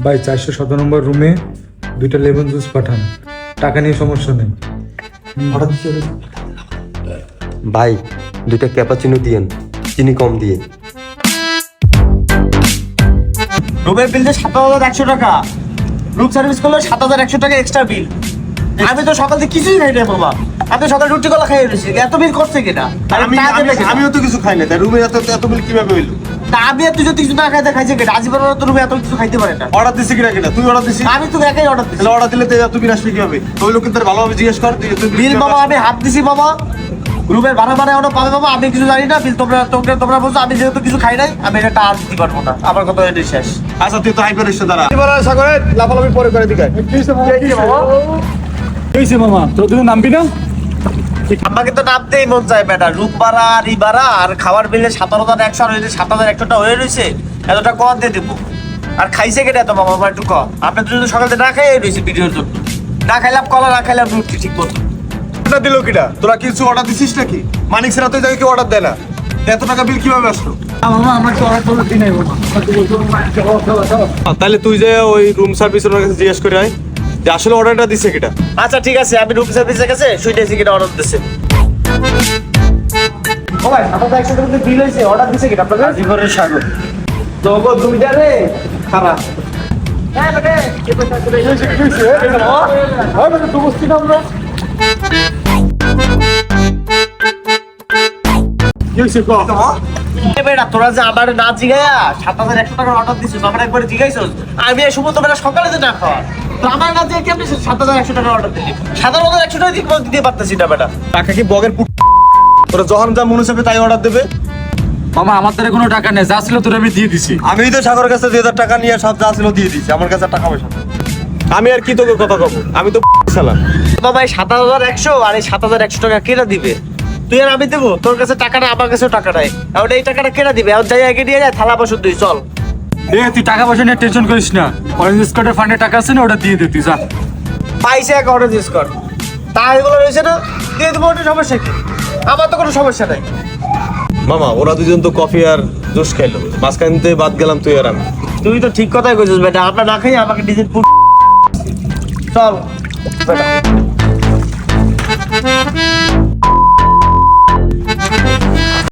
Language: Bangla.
ভাই 417 নম্বর রুমে 2টা লেমন জুস পাঠান, টাকা নিয়ে সমস্যা নেই। ভাই 2টা ক্যাপাচিনো দিয়েন, চিনি কম দিয়ে। রুমের বিল যে 7,100 টাকা, রুম সার্ভিস করলে 7,100 টাকা এক্সট্রা বিল। আমি তো সকাল থেকে কিছুই খাই না বাবা, আমি সকালে রুটি কলা খাই রয়েছি, এত বিল করছে কিনা? আমিও তো কিছু খাই না, তাই রুমে এত বিল কিভাবে হইলো? তা আমি আর তুই যদি কিছু না খাইতে খাইছে কিনা? আজীবন তো রুমে এত কিছু খাইতে পারে না। অর্ডার দিছি কিনা কিনা তুই অর্ডার দিছিস? আমি তো একাই অর্ডার দিচ্ছি। অর্ডার দিলে তো এত বিল আসবে কিভাবে? ওই লোক কিন্তু ভালোভাবে জিজ্ঞেস কর তুই বিল বাবা আমি হাত দিছি বাবা, রুমের ভাড়া ভাড়া ওটা পাবে বাবা, আমি কিছু জানি না। বিল তোমরা বলছো, আমি যেহেতু কিছু খাই নাই আমি এটা টাকা দিতে পারবো না। আমার কথা এটাই শেষ। আচ্ছা তুই তো হাইপার এসে দাঁড়া। সাগরে লাফালাফি পরে করে দিকে মামা, তোর তুমি নামবি না? আমাকে তো নামতেই মন চায় বেটা, রুম ভাড়া আর ই ভাড়া আর খাবার বিলে 17,100 হয়েছে, 7,100টা হয়ে রয়েছে, এতটা কম দিয়ে দেবো। আর খাইছে কেটে এত বাবা, আমার একটু কম। আপনি তো যদি সকালে না খাই রয়েছে ভিডিওর জন্য, না খাইলাম কলা, না খাইলাম রুটি, ঠিক মতো। দিল কিটা? তোরা কিছু অর্ডার দিছিস নাকি? মানিক সেরা তো কেউ অর্ডার দেয় না, এত টাকা বিল কিভাবে আসলো? মামা আমরা তো অর্ডার করতে নাই মামা। তাহলে তুই যে ওই রুম সার্ভিসের কাছে জিজ্ঞেস করে আয় যে আসলে অর্ডারটা দিছে কিটা। আচ্ছা ঠিক আছে, আমি রুম সার্ভিসের কাছে শুইতেছি কিনা অর্ডার দিচ্ছে। ও ভাই 7,100 টাকা বিল হয়েছে, অর্ডার দিছে কিনা আপনাদের? জীবনের সাগর তো দুইটা রে খারাপ। হ্যাঁ বেটা কি পয়সা চলে এসেছে তো বসছি না আমরা। কি হয়েছে ক? বেটা তোরা যে আমার না জিগায়া 7,100 টাকার অর্ডার দিছিস, আমার একবার জিগাইছস? আমি এই সমস্ত বেটা সকালে তো না খাওয়া, তো আমার না দিয়ে কেমনি 7,100 টাকার অর্ডার দিলি? 7,100 টাকা দিতে পারতেছি না বেটা। টাকা কি বগের তোরা যখন যা মনে হবে তাই অর্ডার দেবে? মামা আমার দ্বারা কোনো টাকা নেই, যা ছিল তোর আমি দিয়ে দিছি। আমি তো সাগরের কাছে 2,000 টাকা নিয়ে সব যা ছিল দিয়ে দিয়েছি, আমার কাছে টাকা পয়সা নেই। আমি আর কি তোকে কথা কব, আমি তো সালাম। বাবা এই 7,100 আর এই 7,100 টাকা কেনা দিবে? তুই আর আমি দেবো? তোর কাছে টাকাটা, আমার কাছেও টাকা নাই, এখন এই টাকাটা কেনা দিবে? এখন যাই আগে নিয়ে যায়, থালা বাসন তুই চল। তুই টাকা পয়সা নিয়ে টেনশন করিস না, অরেঞ্জ স্কোয়াডের ফান্ডে টাকা আছে না, ওটা দিয়ে দে তুই যা। পাইছে এক অর্ডার দিস কর, তা এগুলো রয়েছে না, দিয়ে দেবো। ওটা সমস্যা কি? আমার তো কোনো সমস্যা নাই। মামা ওরা দুজন তো কফি আর জুস খাইলো, মাঝখানতে বাদ গেলাম তুই আর আমি। তুই তো ঠিক কথাই কইছিস বেটা, আমরা না খাই আমাকে ডিজেল ফুড চল বেটা।